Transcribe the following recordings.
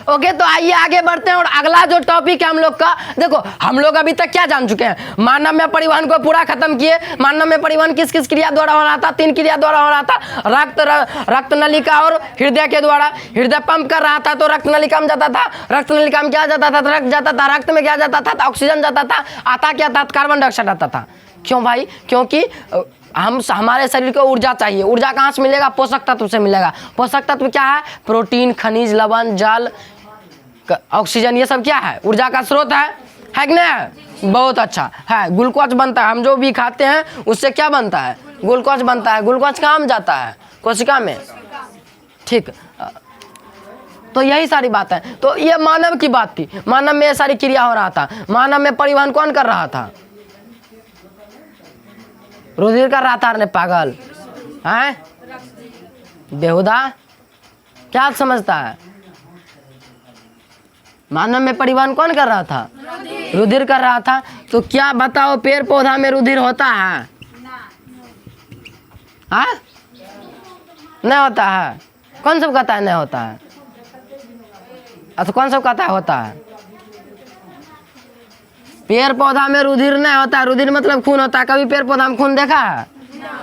Okay, तो आइए आगे बढ़ते हैं। और अगला जो टॉपिक है हम लोग का, देखो हम लोग अभी तक क्या जान चुके हैं, मानव में परिवहन को पूरा खत्म किए। मानव में परिवहन किस किस क्रिया द्वारा हो रहा था? 3 क्रिया द्वारा हो रहा था, रक्त नलिका और हृदय के द्वारा। हृदय पंप कर रहा था तो रक्त नलिका में जाता था, रक्त नलिका में क्या जाता था? रक्त जाता था, रक्त में क्या जाता था? ऑक्सीजन जाता था। आता क्या था? कार्बन डाइऑक्साइड आता था। क्यों भाई? क्योंकि हमारे शरीर को ऊर्जा चाहिए। ऊर्जा कहाँ से मिलेगा? पोषक तत्व से मिलेगा। पोषक तत्व क्या है? प्रोटीन, खनिज, लवण, जल, ऑक्सीजन, ये सब क्या है? ऊर्जा का स्रोत है कि नहीं? बहुत अच्छा है। ग्लूकोज बनता है, हम जो भी खाते हैं उससे क्या बनता है? ग्लूकोज बनता है। ग्लूकोज कहाँ में जाता है? कोशिका में। ठीक, तो यही सारी बात है। तो ये मानव की बात थी, मानव में ये सारी क्रिया हो रहा था। मानव में परिवहन कौन कर रहा था? रुधिर कर रहा था। अरे पागल है, बेहुदा, क्या समझता है? मानव में परिवहन कौन कर रहा था? रुधिर कर रहा था। तो क्या बताओ, पेड़ पौधा में रुधिर होता है? हाँ, नहीं होता है। कौन सब कहता है नहीं होता है? अच्छा, कौन सब कहता है होता है? पेड़ पौधा में रुधिर नहीं होता है। रुधिर मतलब खून होता है। कभी पेड़ पौधा में खून देखा है?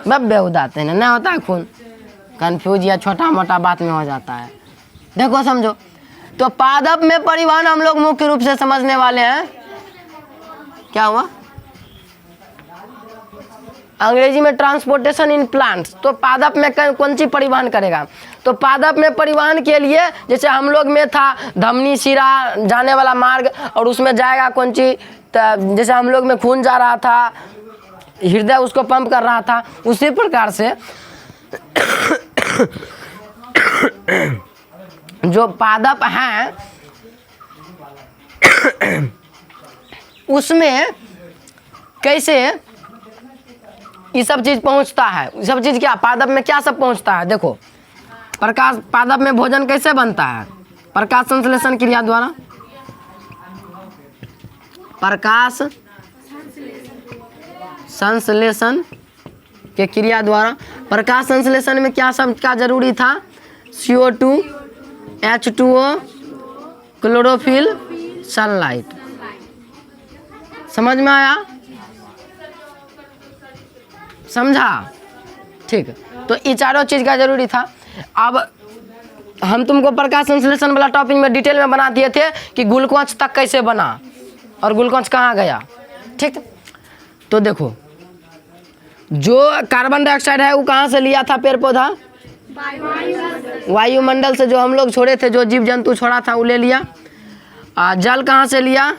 बब बेहुदाते हैं, नहीं होता है खून। कंफ्यूज या छोटा मोटा बात में हो जाता है। देखो समझो, तो पादप में परिवहन हम लोग मुख्य रूप से समझने वाले हैं। क्या हुआ? अंग्रेजी में ट्रांसपोर्टेशन इन प्लांट्स। तो पादप में कौन सी परिवहन करेगा? तो पादप में परिवहन के लिए जैसे हम लोग में था धमनी, शिरा जाने वाला मार्ग, और उसमें जाएगा कौन सी? जैसे हम लोग में खून जा रहा था, हृदय उसको पंप कर रहा था, उसी प्रकार से जो पादप हैं उसमें कैसे ये सब चीज पहुंचता है? ये सब चीज क्या पादप में क्या सब पहुंचता है? देखो, प्रकाश, पादप में भोजन कैसे बनता है? प्रकाश संश्लेषण क्रिया द्वारा। प्रकाश संश्लेषण के क्रिया द्वारा। प्रकाश संश्लेषण में क्या सब का जरूरी था? CO2, H2O, chlorophyll, sunlight. समझ में आया? समझा? ठीक, तो ये चारों चीज का जरूरी था। अब हम तुमको प्रकाश संश्लेषण वाला टॉपिक में डिटेल में बना दिए थे कि ग्लूकोज तक कैसे बना और ग्लूकोज कहाँ गया। ठीक, तो देखो, जो कार्बन डाइऑक्साइड है वो कहाँ से लिया था पेड़ पौधा? वायुमंडल से। जो हम लोग छोड़े थे, जो जीव जंतु छोड़ा था वो ले लिया। जल कहाँ से लिया?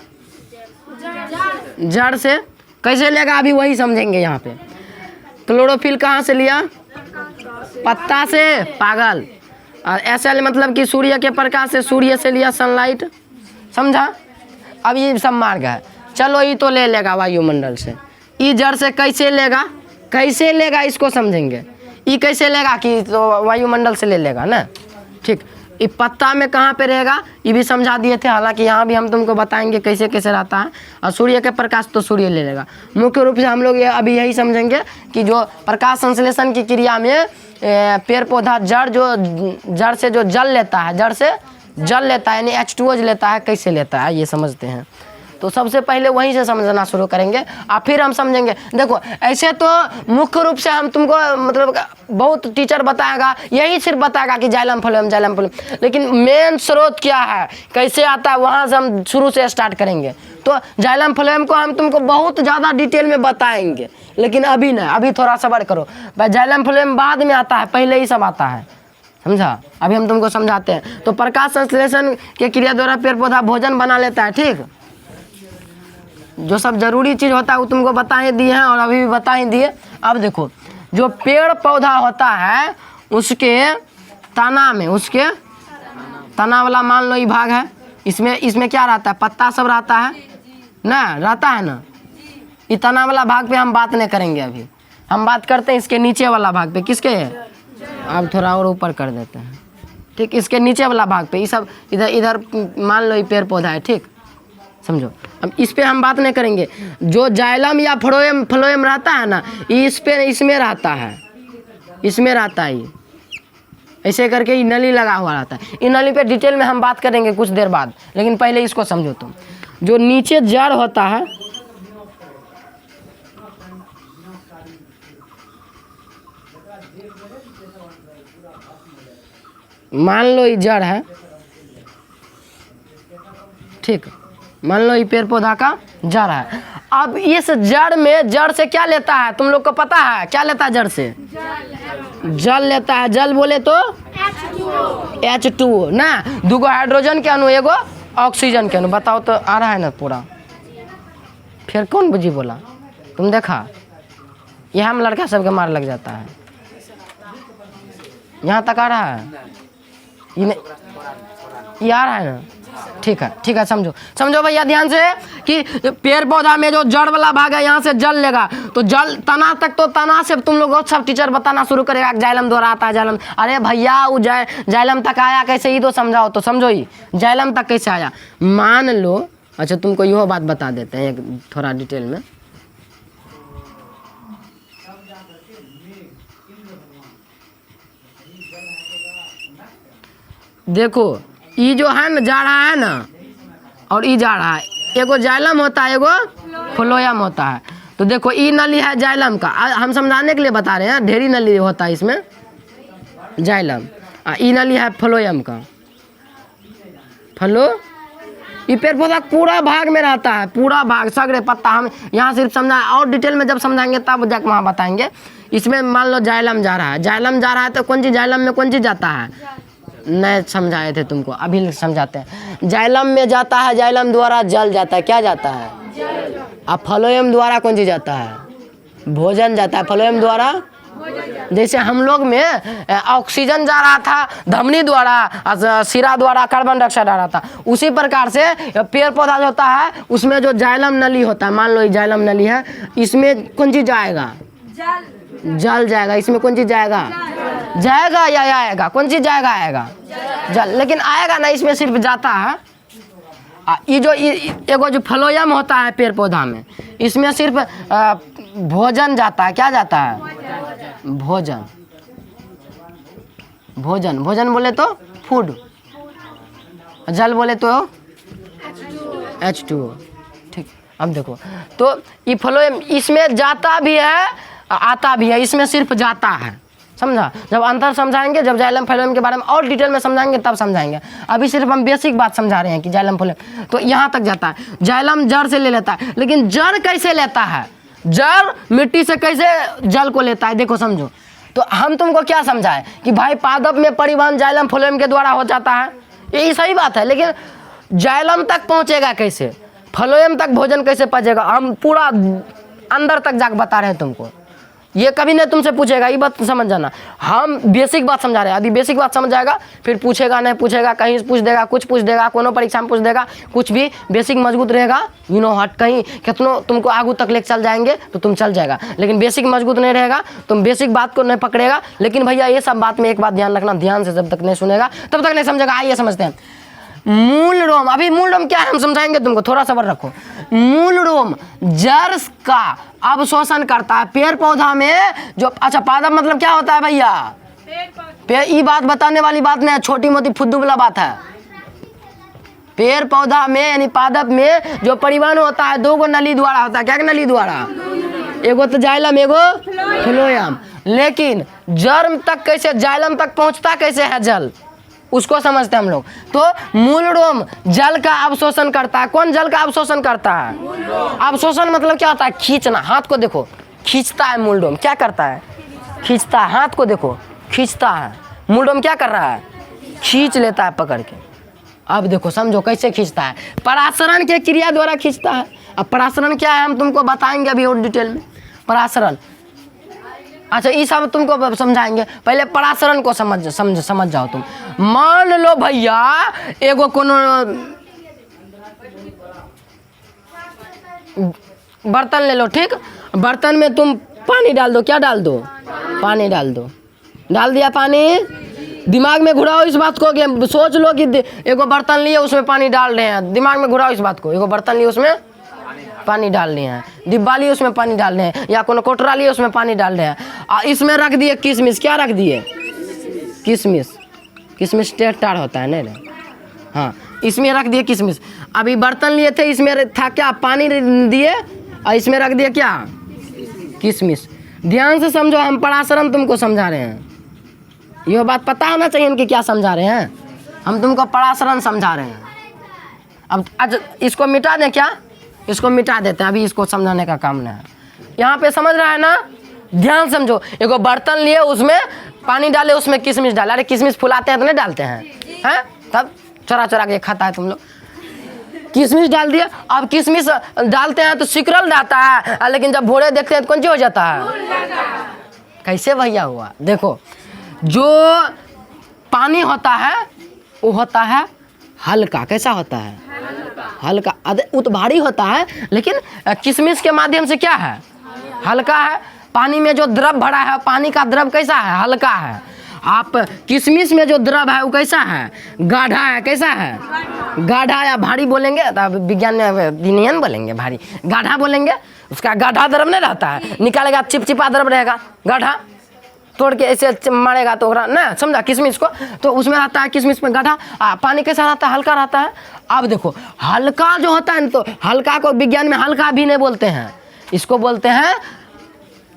जड़ से। कैसे लेगा अभी वही समझेंगे यहाँ पे। क्लोरोफिल कहाँ से लिया? पत्ता से, पागल। और SL मतलब कि सूर्य के प्रकाश से, सूर्य से लिया सनलाइट। समझा? अब ये सब मार्ग है। चलो, ये तो ले लेगा वायुमंडल से। ये जड़ से कैसे लेगा? कैसे लेगा इसको समझेंगे। ये कैसे लेगा कि तो वायुमंडल से ले लेगा ना। ठीक, ये पत्ता में कहाँ पे रहेगा ये भी समझा दिए थे। हालांकि यहाँ भी हम तुमको बताएंगे कैसे कैसे रहता है। और सूर्य के प्रकाश तो सूर्य ले लेगा। मुख्य रूप से हम लोग ये अभी यही समझेंगे कि जो प्रकाश संश्लेषण की क्रिया में पेड़ पौधा जड़ से जो जल लेता है, जड़ से जल लेता है, यानी H2O लेता है। कैसे लेता है ये समझते हैं। तो सबसे पहले वहीं से समझना शुरू करेंगे और फिर हम समझेंगे। देखो, ऐसे तो मुख्य रूप से हम तुमको मतलब बहुत टीचर बताएगा, यही सिर्फ बताएगा कि जाइलम फ्लोएम, जाइलम फ्लोएम। लेकिन मेन स्रोत क्या है, कैसे आता है, वहाँ से हम शुरू से स्टार्ट करेंगे। तो जाइलम फ्लोएम को हम तुमको बहुत ज़्यादा डिटेल में बताएंगे, लेकिन अभी नहीं, अभी थोड़ा सब्र करो। जाइलम फ्लोएम बाद में आता है, पहले ही सब आता है। समझा? अभी हम तुमको समझाते हैं। तो प्रकाश संश्लेषण के क्रिया द्वारा पेड़ पौधा भोजन बना लेता है। ठीक, जो सब जरूरी चीज़ होता है वो तुमको बता ही दिए हैं और अभी भी बता ही दिए। अब देखो, जो पेड़ पौधा होता है उसके तना में, उसके तना वाला मान लो ये भाग है, इसमें क्या रहता है? पत्ता सब रहता है ना, रहता है ना। ये तना वाला भाग पे हम बात नहीं करेंगे। अभी हम बात करते हैं इसके नीचे वाला भाग पे। किसके? अब थोड़ा और ऊपर कर देते हैं। ठीक, इसके नीचे वाला भाग पे ये सब इधर मान लो ये पेड़ पौधा है। ठीक, समझो। अब इस पे हम बात नहीं करेंगे। जो जाइलम या फ्लोएम रहता है ना, इस पे इसमें रहता है, इसमें रहता है। ऐसे करके ये नली लगा हुआ रहता है। इन नली पे डिटेल में हम बात करेंगे कुछ देर बाद, लेकिन पहले इसको समझो तुम। जो नीचे जड़ होता है, मान लो ये जड़ है, ठीक, मान लो ये पेड़ पौधा का जड़ है। अब इस जड़ में, जड़ से क्या लेता है तुम लोग को पता है? क्या लेता है जड़ से? जल लेता है। जल बोले तो H2O ना, दूगो हाइड्रोजन के अणु, एगो ऑक्सीजन के अणु। बताओ तो आ रहा है ना पूरा? फिर कौन बुझी बोला? तुम देखा, यह हम लड़का सबके मार लग जाता है। यहाँ तक आ रहा है? ये आ रहा है ना? ठीक है, ठीक है, समझो समझो भैया ध्यान से कि पेड़ पौधा में जो जड़ वाला भाग है, यहाँ से जल लेगा तो जल तना तक, तो तना से तुम लोग सब टीचर बताना शुरू करेगा जाइलम द्वारा आता है। जाइलम, अरे भैया वो जाइलम तक आया कैसे, ही तो समझाओ तो। समझो ही जाइलम तक कैसे आया। मान लो, अच्छा तुमको यह बात बता देते हैं एक थोड़ा डिटेल में। देखो ये जो है ना, जा रहा है ना, और ये जा रहा है, एगो जाइलम होता है, एगो फ्लोएम होता है। तो देखो ये नली है जाइलम का, हम समझाने के लिए बता रहे हैं, ढेरी नली होता है इसमें जाइलम। ये नली है फ्लोएम का। फ्लो ये पेड़ पौधा पूरा भाग में रहता है, पूरा भाग, सगरे पत्ता। हम यहाँ सिर्फ समझा, और डिटेल में जब समझाएंगे तब जाकर वहाँ बताएंगे। इसमें मान लो जाइलम जा रहा है, जाइलम जा रहा है तो कौन चीज़ जाइलम में कौन चीज़ जाता है? नहीं समझाए थे तुमको, अभी समझाते हैं। जाइलम में जाता है, जाइलम द्वारा जल जाता है। क्या जाता है? अब फ्लोएम द्वारा कौन चीज जाता है? भोजन जाता है। फ्लोएम द्वारा, जैसे हम लोग में ऑक्सीजन जा रहा था धमनी द्वारा, सिरा द्वारा कार्बन डाइऑक्साइड आ रहा था, उसी प्रकार से पेड़ पौधा जो होता है उसमें जो जाइलम नली होता है, मान लो ये जाइलम नली है, इसमें कौन चीज जाएगा? जल जाएगा। इसमें कौन चीज जाएगा? जाएगा या आएगा? कौन चीज जाएगा? आएगा जल। लेकिन आएगा ना, इसमें सिर्फ जाता है। ये जो एगो जो फ्लोएम होता है पेड़ पौधा में, इसमें सिर्फ भोजन जाता है। क्या जाता है? भोजन। भोजन, भोजन बोले तो फूड, जल बोले तो H2O। ठीक, अब देखो तो ये फ्लोएम इसमें जाता भी है आता भी है, इसमें सिर्फ जाता है। समझा? जब अंतर समझाएंगे, जब जाइलम फ्लोएम के बारे में और डिटेल में समझाएंगे तब समझाएंगे। अभी सिर्फ हम बेसिक बात समझा रहे हैं कि जाइलम फ्लोएम तो यहाँ तक जाता है। जाइलम जड़ से ले लेता है, लेकिन जड़ कैसे लेता है? जड़ मिट्टी से कैसे जल को लेता है? देखो समझो। तो हम तुमको क्या समझाए कि भाई पादप में परिवहन जाइलम फ्लोएम के द्वारा हो जाता है, यही सही बात है। लेकिन जाइलम तक पहुँचेगा कैसे? फ्लोएम तक भोजन कैसे पहुँचेगा? हम पूरा अंदर तक जाकर बता रहे हैं तुमको। ये कभी नहीं तुमसे पूछेगा, ये बात समझ जाना। हम बेसिक बात समझा रहे हैं। यदि बेसिक बात समझ जाएगा फिर पूछेगा नहीं पूछेगा, कहीं पूछ देगा, कुछ पूछ देगा, कोनो परीक्षा में पूछ देगा, कुछ भी बेसिक मजबूत रहेगा, यू नो हट, कहीं कितनों तुमको आगू तक लेकर चल जाएंगे तो तुम चल जाएगा। लेकिन बेसिक मजबूत नहीं रहेगा, तुम बेसिक बात को नहीं पकड़ेगा। लेकिन भैया ये सब बात में एक बात ध्यान रखना, ध्यान से जब तक नहीं सुनेगा तब तक नहीं समझेगा। आइए समझते हैं। मूल रोम, अभी मूल रोम क्या है हम समझाएंगे तुमको, थोड़ा सब्र रखो। मूल रोम जड़ का अवशोषण करता है पेड़ पौधा में जो, अच्छा पादप मतलब क्या होता है भैया? ये बात बताने वाली बात नहीं है, छोटी मोटी फुद्दू वाला बात है। पेड़ पौधा में यानी पादप में जो परिवहन होता है दो गो नली द्वारा होता है। क्या नली द्वारा? एगो तो जाइलम, एगो फ्लोएम। लेकिन जड़ तक कैसे, जाइलम तक पहुंचता कैसे है जल, उसको समझते हैं हम लोग। तो मूल रोम जल का अवशोषण करता है। कौन जल का अवशोषण करता है? अवशोषण मतलब क्या होता है? खींचना। हाथ को देखो, खींचता है मूल रोम। क्या करता है? खींचता है। हाथ को देखो, खींचता है। मूल रोम क्या कर रहा है? खींच लेता है पकड़ के। अब देखो समझो कैसे खींचता है। परासरण के क्रिया द्वारा खींचता है। अब परासरण क्या है हम तुमको बताएंगे अभी और डिटेल में। परासरण, अच्छा ये सब तुमको समझाएंगे, पहले परासरण को समझ जाओ तुम। मान लो भैया एगो कोनो बर्तन ले लो, ठीक, बर्तन में तुम पानी डाल दो। क्या डाल दो? पानी डाल दो। डाल दिया पानी, दिमाग में घुराओ इस बात को कि सोच लो कि एगो बर्तन लिए उसमें पानी डाल रहे हैं। दिमाग में घुराओ इस बात को, एगो बर्तन लिए उसमें पानी डाल रहे हैं, डिब्बा लिए उसमें पानी डाल रहे हैं, या कोनो कोटरा लिए उसमें पानी डाल रहे हैं। इसमें रख दिए किशमिश। क्या रख दिए? किशमिश। किशमिश टेढ़ होता है नहीं। हाँ, इसमें रख दिए किशमिश। अभी बर्तन लिए थे, इसमें था क्या, पानी दिए और इसमें रख दिए क्या, किशमिश। ध्यान से समझो, हम पराशरण तुमको समझा रहे हैं। ये बात पता होना चाहिए इनकी क्या समझा रहे हैं। हम तुमको पराशरण समझा रहे हैं। अब आज इसको मिटा दें क्या, इसको मिटा देते हैं, अभी इसको समझाने का काम नहीं है। यहाँ पे समझ रहा है ना, ध्यान समझो। एगो बर्तन लिए, उसमें पानी डाले, उसमें किशमिश डाले। अरे किशमिश फुलाते हैं तो नहीं डालते हैं, हैं? तब चोरा चोरा के खाता है तुम लोग। किशमिश डाल दिया। अब किशमिश डालते हैं तो सिकरल जाता है, लेकिन जब भोरे देखते हैं तो कौन सी हो जाता है, कैसे भैया हुआ। देखो, जो पानी होता है वो होता है हल्का। कैसा होता है, हल्का। वो तो भारी होता है, लेकिन किशमिश के माध्यम से क्या है, हल्का है। पानी में जो द्रव भरा है, पानी का द्रव कैसा है, हल्का है। आप किशमिश में जो द्रव है वो कैसा है, गाढ़ा है। कैसा है, गाढ़ा या भारी बोलेंगे तो विज्ञान में विनयन बोलेंगे, भारी। गाढ़ा बोलेंगे, उसका गाढ़ा द्रव नहीं रहता है, निकालेगा चिपचिपा द्रव रहेगा। गाढ़ा तोड़ के ऐसे मारेगा तो ना, समझा, किशमिश को तो उसमें रहता है, किशमिश में गाढ़ा। पानी कैसा रहता है, हल्का रहता है। अब देखो, हल्का जो होता है, तो हल्का को विज्ञान में हल्का भी नहीं बोलते हैं, इसको बोलते हैं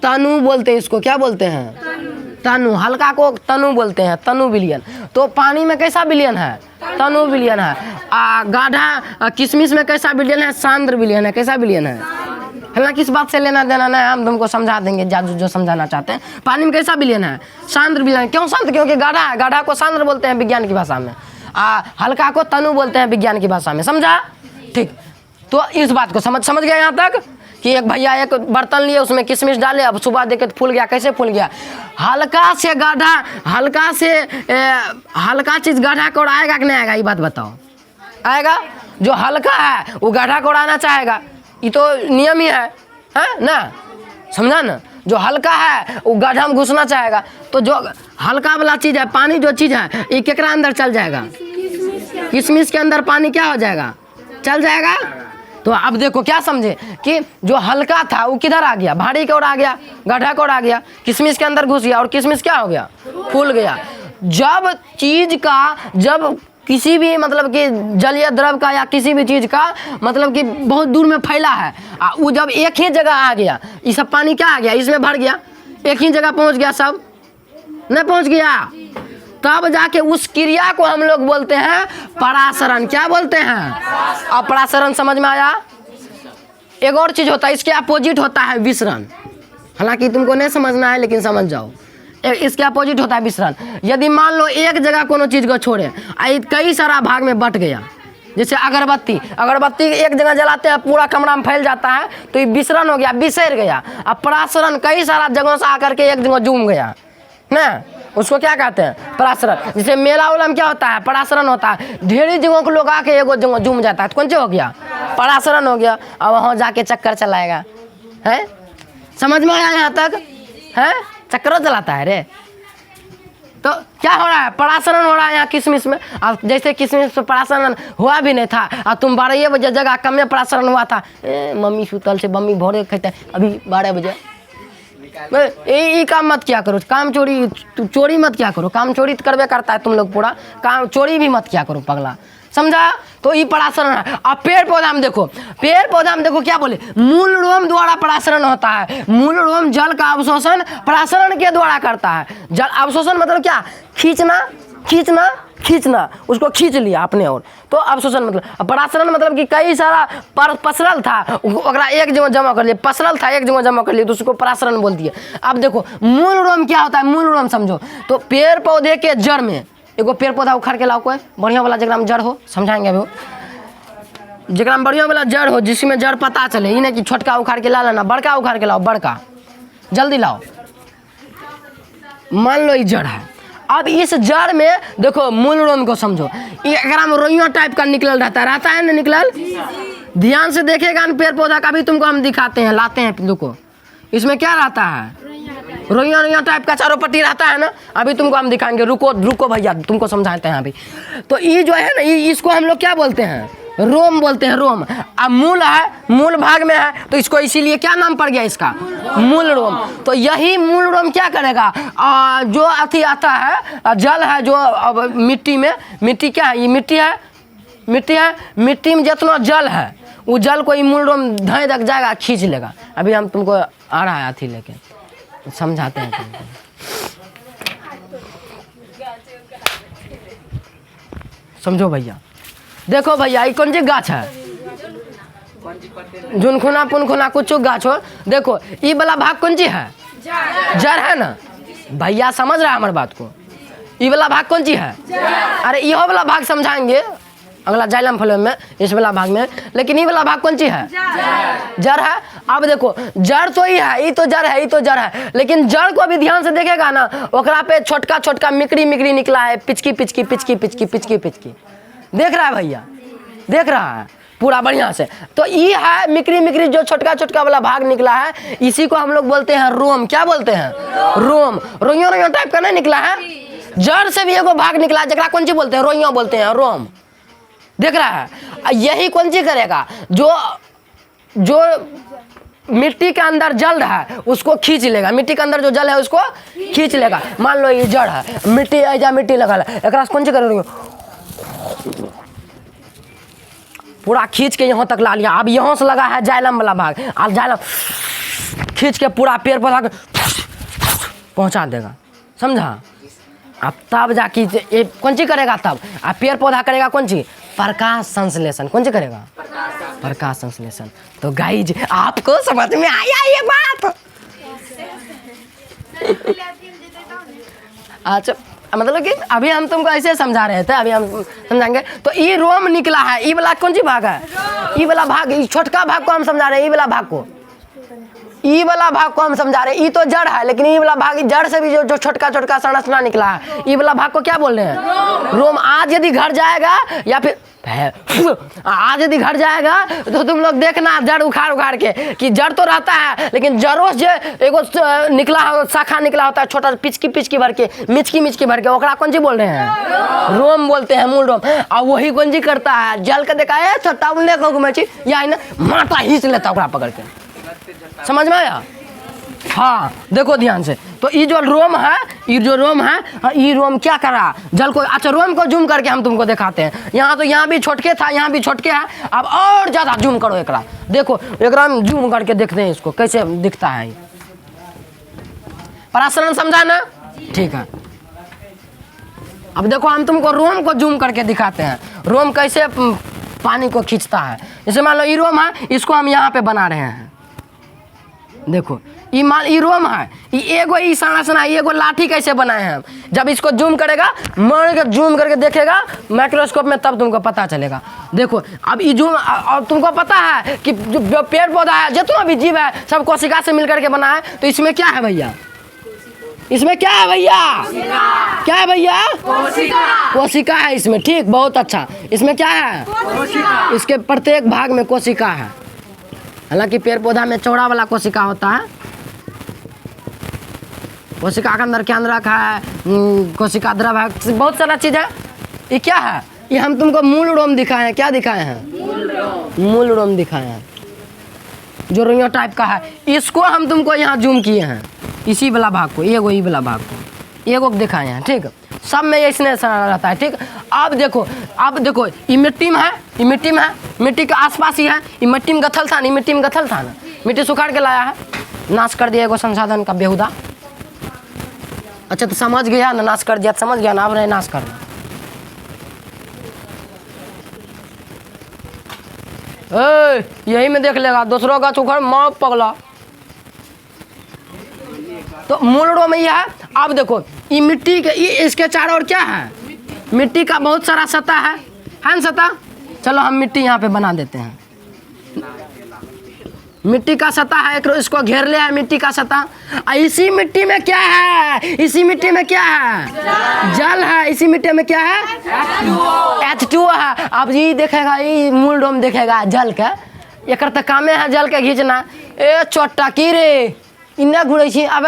तनु बोलते हैं। इसको क्या बोलते हैं, तनु। हल्का को तनु बोलते हैं, तनु विलयन। तो पानी में कैसा विलयन है, तनु विलयन है। गाढ़ा किशमिश में कैसा विलयन है, सांद्र विलयन है। कैसा विलयन है, हल्का। किस बात से लेना देना नहीं, हम तुमको समझा देंगे जो समझाना चाहते हैं। पानी में कैसा विलयन है, सांद्र विलयन। क्यों सांद्र, क्योंकि गाढ़ा है। गाढ़ा को सांद्र बोलते हैं विज्ञान की भाषा में, हल्का को तनु बोलते हैं विज्ञान की भाषा में। समझा, ठीक। तो इस बात को समझ गया यहाँ तक कि एक भैया एक बर्तन लिए, उसमें किशमिश डाले, अब सुबह देखे तो फूल गया। कैसे फूल गया, हल्का से गाढ़ा, हल्का से हल्का चीज़ गाढ़ा को उड़ाएगा कि नहीं आएगा, ये बात बताओ, आएगा। जो हल्का है वो गाढ़ा को उड़ाना चाहेगा, ये तो नियम ही है ना, समझा ना। जो हल्का है वो गाढ़ा में घुसना चाहेगा। तो जो हल्का वाला चीज़ है, पानी जो चीज़ है, ये केकरा अंदर चल जाएगा, किशमिश के अंदर पानी क्या हो जाएगा, चल जाएगा। तो अब देखो क्या समझे कि जो हल्का था वो किधर आ गया, भारी की ओर आ गया, गाढ़ा की ओर आ गया, किशमिश के अंदर घुस गया और किशमिश क्या हो गया, फूल गया। जब चीज का, जब किसी भी मतलब कि जलीय द्रव का या किसी भी चीज़ का मतलब कि बहुत दूर में फैला है, वो जब एक ही जगह आ गया, ये सब पानी क्या आ गया, इसमें भर गया, एक ही जगह पहुंच गया, सब नहीं पहुंच गया, तब जाके उस क्रिया को हम लोग बोलते हैं परासरण। क्या बोलते हैं, अब परासरण समझ में आया। एक और चीज़ होता है, इसके अपोजिट होता है विसरण। हालांकि तुमको नहीं समझना है, लेकिन समझ जाओ, इसके अपोजिट होता है विसरण। यदि मान लो एक जगह कोनो चीज़ को छोड़े, कई सारा भाग में बट गया, जैसे अगरबत्ती, अगरबत्ती एक जगह जलाते हैं, पूरा कमरा में फैल जाता है, तो ये विसरण हो गया, बिसर गया। अब परासरण कई सारा जगहों से आकर के एक जगह जूम गया ना, उसको क्या कहते हैं, परासरण। जैसे मेला उला में क्या होता है, परासरण होता है, ढेरी जगहों के लोग आके एगो जगह जूम जाता है, तो कौन सा हो गया, परासरण हो गया। अब वहाँ जाके चक्कर चलाएगा, है, समझ में आया यहाँ तक, है, चक्कर चलाता है रे। तो क्या हो रहा है, परासरण हो रहा है यहाँ किशमिश में। अब जैसे किशमिश में परासरण हुआ भी नहीं था, और तुम 12 बजे जगह कम में परासरण हुआ था, मम्मी सुतल से, मम्मी भोरे कहते अभी 12 बजे, ये काम मत क्या करो, काम चोरी, चोरी मत क्या करो, काम चोरी तो करवे करता है तुम लोग पूरा, काम चोरी भी मत क्या करो पगला, समझा। तो ये परासरण है। अब पेड़ पौधा में देखो, पेड़ पौधा में देखो क्या बोले, मूल रोम द्वारा परासरण होता है। मूल रोम जल का अवशोषण परासरण के द्वारा करता है। जल अवशोषण मतलब क्या, खींचना, खींचना, खींचना, उसको खींच लिया अपने ओर, तो अवशोषण मतलब। परासरण मतलब कि कई सारा पसरल था, ओकरा एक जगह जमा कर लिए, पसरल था एक जगह जमा कर लिए, तो उसको परासरण बोल दिए। अब देखो मूल रोम क्या होता है, मूल रोम समझो तो पेड़ पौधे के जड़ में, एगो पेड़ पौधा उखाड़ के लाओ, कोई बढ़िया वाला जगह में जड़ हो, समझाएंगे अभी, जगह में बढ़िया वाला जड़ हो, जिसमें जड़ पता चले, ही नहीं कि छोटका उखाड़ के ला लेना, बड़का उखाड़ के लाओ, बड़का जल्दी लाओ। मान लो ये जड़ है, अब इस जड़ में देखो मूल रोम को समझो, एकरा में रोइया टाइप का निकल रहता है ना, निकलल, ध्यान से देखेगा न पेड़ पौधा का भी तुमको हम दिखाते हैं, लाते हैं देखो, इसमें क्या रहता है, रोइया रोइया टाइप का चारों पट्टी रहता है ना, अभी तुमको हम दिखाएंगे, रुको रुको भैया तुमको समझाते हैं अभी। तो ये जो है ना, इसको हम लोग क्या बोलते हैं, रोम बोलते हैं, रोम। अब मूल है, मूल भाग में है, तो इसको इसीलिए क्या नाम पड़ गया इसका, मूल रोम। तो यही मूल रोम क्या करेगा, जो अथी आता है जल है, जो अब मिट्टी में, मिट्टी क्या है, ये मिट्टी है, मिट्टी है, मिट्टी में जितना जल है वो जल को मूल रोम धय तक जाएगा, खींच लेगा। अभी हम तुमको आ रहा है अथी लेके समझाते हैं तुमको। समझो भैया, देखो भैया ये कौन सी गाछ है, झुनखुना पुनखुना कुछ गाछ हो। देखो ये वाला भाग कौन सी है, जड़ है ना भैया, समझ रहा है हमारे बात को। ये वाला भाग कौन सी है, अरे ये वाला भाग समझाएंगे अगला जाइलम फलम में, इस वाला भाग में। लेकिन ये वाला भाग कौन सी है, जड़ है। अब देखो जड़ तो ये है, ये तो जड़ है, ये तो जड़ है, लेकिन जड़ को अभी ध्यान से देखेगा ना, ओकरा पे छोटका छोटका मिकड़ी मिकड़ी निकला है, पिचकी पिचकी पिचकी पिचकी पिचकी पिचकी, देख रहा है भैया, देख रहा है पूरा बढ़िया से। तो ये है मिकड़ी मिकड़ी जो छोटका छोटका वाला भाग निकला है, इसी को हम लोग बोलते हैं रोम। क्या बोलते हैं, रोम। रोइयों रोइयों टाइप का नहीं निकला है, जड़ से भी एगो भाग निकला है, जरा कौन सी बोलते हैं, रोइयों बोलते हैं, रोम। देख रहा है, यही कौन सी करेगा, जो जो मिट्टी के अंदर जल रहा है उसको खींच लेगा, मिट्टी के अंदर जो जल है उसको खींच लेगा। मान लो ये जड़ है, मिट्टी ऐजा मिट्टी लगा है, एक कौन सी करेगा, पूरा खींच के यहाँ तक ला लिया। अब यहाँ से लगा है जाइलम वाला भाग, अब जाइलम खींच के पूरा पेड़ पौधा पहुँचा देगा, समझा। अब तब जाके ये कौन सी करेगा, तब अब पेड़ पौधा करेगा कौन सी, प्रकाश संश्लेषण। कौन सी करेगा, प्रकाश संश्लेषण। तो गाइज आपको समझ में आया ये बात, अच्छा मतलब कि अभी हम तुमको ऐसे समझा रहे थे, अभी हम समझाएंगे। तो ये रोम निकला है, ये वाला कौन सी भाग है, ये वाला भाग, ये छोटका भाग को हम समझा रहे हैं, ये वाला भाग को, ई वाला भाग को हम समझा रहे हैं। ई तो जड़ है, लेकिन ई वाला भाग, जड़ से भी जो छोटका छोटका संरचना निकला है, ई वाला भाग को क्या बोल रहे हैं, रोम। आज यदि घर जाएगा या फिर आज यदि घर जाएगा तो तुम लोग देखना जड़ उखाड़ उखाड़ के, कि जड़ तो रहता है लेकिन जड़ों से एगो निकला शाखा निकला होता है, छोटा पिचकी पिचकी भर के, मिचकी मिचकी भर के, ओकरा कौन सी बोल रहे हैं, रोम बोलते हैं, मूल रोम। और वही कौन सी करता है, जल के देखा है छोटा उन्हें घूमे या माथा खींच लेता ओकरा पकड़ के, समझ में आया। हाँ देखो ध्यान से, तो ये जो रोम है, ये जो रोम है, ये रोम क्या करा, जल को। अच्छा रोम को जूम करके हम तुमको दिखाते हैं। यहाँ तो यहाँ भी छोटके था, यहाँ भी छोटके है, अब और ज्यादा जूम करो एकरा, देखो एकरा में जूम करके देखते हैं इसको कैसे दिखता है। पराशरण समझा ना, ठीक है। अब देखो हम तुमको रोम को जूम करके दिखाते हैं, रोम कैसे पानी को खींचता है। जैसे मान लो ये रोम है, इसको हम यहाँ पे बना रहे हैं, देखो ये मान ये रोम है, ये एगो ई संरचना, एगो लाठी कैसे बनाए हैं। जब इसको जूम करेगा, मार के जूम करके देखेगा माइक्रोस्कोप में, तब तुमको पता चलेगा। देखो अब ये जूम, और तुमको पता है कि जो पेड़ पौधा है, जितना भी जीव है, सब कोशिका से मिलकर के बना है। तो इसमें क्या है भैया, इसमें क्या है भैया, क्या है भैया, कोशिका है इसमें, ठीक, बहुत अच्छा। इसमें क्या है, इसके प्रत्येक भाग में कोशिका है। हालांकि पेड़ पौधा में चौड़ा वाला कोशिका होता है, कोशिका के अंदर क्या रखा है, कोशिका द्रव है, बहुत सारा चीज है। ये क्या है, ये हम तुमको मूल रोम दिखाए हैं। क्या दिखाए हैं, मूल रोम दिखाए हैं, जो रोइया टाइप का है। इसको हम तुमको यहाँ जूम किए हैं, इसी वाला भाग को, एगो ई वाला भाग को, एगो दिखाए हैं, ठीक। सब में इसने रहता है, ठीक। अब देखो ये मिट्टी में है, ये मिट्टी में है, मिट्टी के आसपास ही है। ये मिट्टी में गथल था, नहीं मिट्टी में गथल था ना, मिट्टी सुखाड़ के लाया है, नाश कर दिया एगो संसाधन का बेहुदा। अच्छा तो समझ गया ना, नाश कर दिया तो समझ गया ना, अब नहीं नाश करना। यही में देख लेगा, दूसरों का उखाड़ माँ पगला। तो मूल रोम में यह है। अब देखो ये मिट्टी के, ये इसके चारों ओर क्या है, मिट्टी का बहुत सारा सतह है ना सतह। चलो हम मिट्टी यहाँ पे बना देते हैं, मिट्टी का सतह है, इसको घेर लिया है मिट्टी का सतह। इसी मिट्टी में क्या है, इसी मिट्टी में क्या है, जल है। इसी मिट्टी में क्या है, H2O है। अब ये देखेगा, ये मूल रोम देखेगा जल के, एक तो कामे है जल के खींचना। ए छोटा की रे, इन्ना घुड़े छी, अब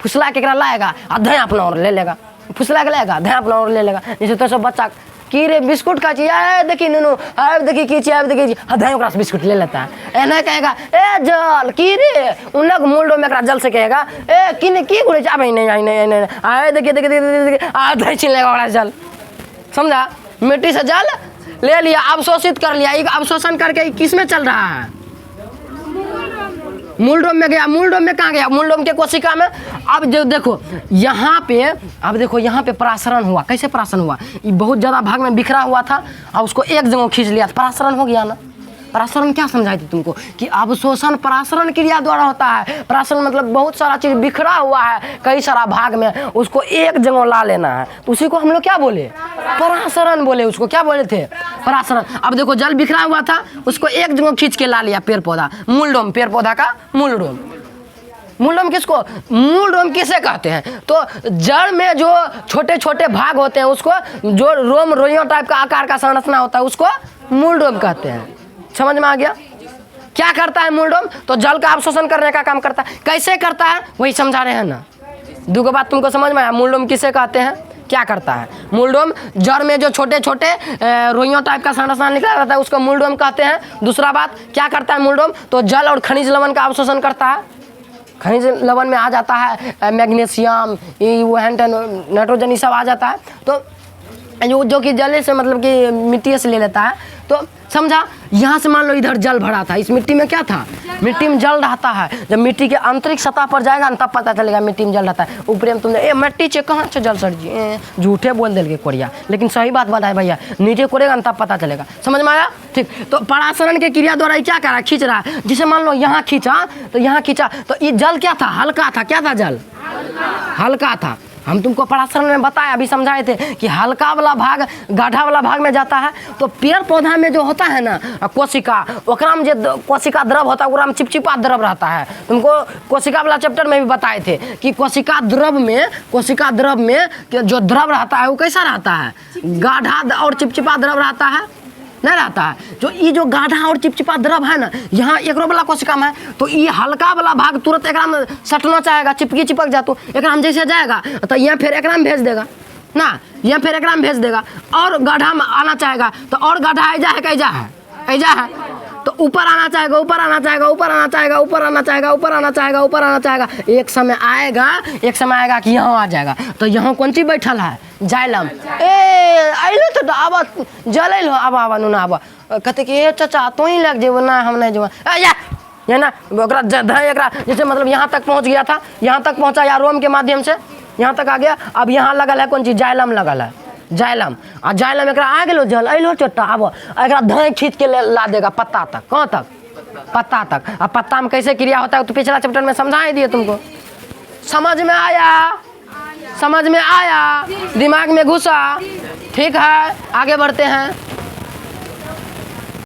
फुसला के लाएगा, आ धैं अपना और ले लेगा, फुसला के लेगा, धैं अपना और ले लेगा। जैसे तो सब बच्चा कि रे बिस्कुट का चाहिए, आए देखी नुनू, आए देखी की चाहिए, देखी हदाई ओकरा से बिस्कुट ले लेता है। एने कहेगा ए जल की रे, उन लोग मूल्डो में जल से कहेगा ए किने की गुड़े चाबे नहीं आई नहीं आए देखिए देखिए देखिए आ दही छीन लेगा ओकरा जल, समझा? मिट्टी से जल ले लिया, अवशोषित कर लिया, अवशोषण करके किस में चल रहा है? मूलडोम में गया। मूलडोम में कहाँ गया? मूलडोम के कोशिका में। अब जो देखो यहाँ पे, अब देखो यहाँ पे परासरण हुआ। कैसे परासरण हुआ? ये बहुत ज़्यादा भाग में बिखरा हुआ था और उसको एक जगह खींच लिया, परासरण हो गया ना। परासरण क्या समझाई थी तुमको कि अवशोषण परासरण क्रिया द्वारा होता है। परासरण मतलब बहुत सारा चीज़ बिखरा हुआ है कई सारा भाग में, उसको एक जगह ला लेना है, तो उसी को हम लोग क्या बोले? परासरण बोले। उसको क्या बोले थे? परासरण। अब देखो जल बिखरा हुआ था, उसको एक जगह खींच के ला लिया पेड़ पौधा, मूलडोम, पेड़ पौधा का मूलडोम। मूलडोम किसको? मूलडोम किसे कहते हैं? तो जड़ में जो छोटे छोटे भाग होते हैं उसको, जो रोम रोइयों टाइप का आकार का संरचना होता है उसको मूलडोम कहते हैं। समझ में आ गया? क्या करता है मूलडोम? तो जल का अवशोषण करने का काम करता है। कैसे करता है वही समझा रहे हैं ना। दूसरी बात तुमको समझ में आया? मूलडोम किसे कहते हैं, क्या करता है? मूलडोम जड़ में जो छोटे छोटे रोइयों टाइप का संरचना निकला रहता है उसको मूलडोम कहते हैं। दूसरा बात क्या करता है मूलडोम? तो जल और खनिज लवण का अवशोषण करता है। खनिज लवण में आ जाता है मैग्नीशियम, नाइट्रोजन, ये सब आ जाता है। तो जो कि जल से मतलब कि मिट्टी से ले लेता है। तो समझा? यहाँ से मान लो इधर जल भरा था, इस मिट्टी में क्या था? मिट्टी में जल रहता है। जब मिट्टी के आंतरिक सतह पर जाएगा ना तब पता चलेगा मिट्टी में जल रहता है। ऊपर में तुमने मिट्टी से कहाँ से जल सर जी, झूठे बोल देंगे कोरिया, लेकिन सही बात बताए भैया, नीचे कोरेगा ना तब पता चलेगा। समझ में आया? ठीक। तो परासरण के क्रिया द्वारा क्या कर रहा है? खींच रहा है। जिसे मान लो यहाँ खींचा तो यहाँ खींचा तो ये जल क्या था? हल्का था। क्या था? जल हल्का था। हम तुमको परासरण में बताया, अभी समझाए थे कि हल्का वाला भाग गाढ़ा वाला भाग में जाता है। तो पेड़ पौधा में जो होता है ना कोशिका, ओकरा में जो कोशिका द्रव होता है ओकरा में चिपचिपा द्रव रहता है। तुमको कोशिका वाला चैप्टर में भी बताए थे कि कोशिका द्रव में जो द्रव रहता है वो कैसा रहता है? गाढ़ा और चिपचिपा द्रव रहता है, नहीं रहता है। जो ये जो गाढ़ा और चिपचिपा द्रव है ना, यहाँ एक वाला कोशिका में है, तो ये हल्का वाला भाग तुरंत एक में सटना चाहेगा, चिपक जातो एक में जैसे जाएगा तो यहाँ फिर एक में भेज देगा ना, यहाँ फिर एक में भेज देगा। और गाढ़ा में आना चाहेगा तो और गाढ़ा ऐजा है, कैजा है, ऐजा है, तो ऊपर आना चाहेगा, ऊपर आना चाहेगा, ऊपर आना चाहेगा, ऊपर आना चाहेगा, ऊपर आना चाहेगा, ऊपर आना चाहेगा। एक समय आएगा कि यहाँ आ जाएगा। तो यहाँ कौन चीज बैठल है? जाइलम। अलो तो आबा जल आबा नुना आबा कहते कि ए चाचा तो ही लग जेबो ना, हम नहीं जेबो ये ना ओकरा जैसे मतलब यहाँ तक पहुँच गया था, यहाँ तक पहुँचा या रोम के माध्यम से यहाँ तक आ गया। अब यहाँ लगल है कौन चीज? जाइलम लगल है, जाइलम। और जाइलम एकरा आ गेलो जल, अलो चोट्टा आबो एकरा धाई खींच के ला देगा पत्ता तक। कहाँ तक? पत्ता तक। अब पत्ता में कैसे क्रिया होता है तो पिछला चैप्टर में समझा दिए तुमको। समझ में आया? समझ में आया? दिमाग में घुसा? ठीक है, आगे बढ़ते हैं।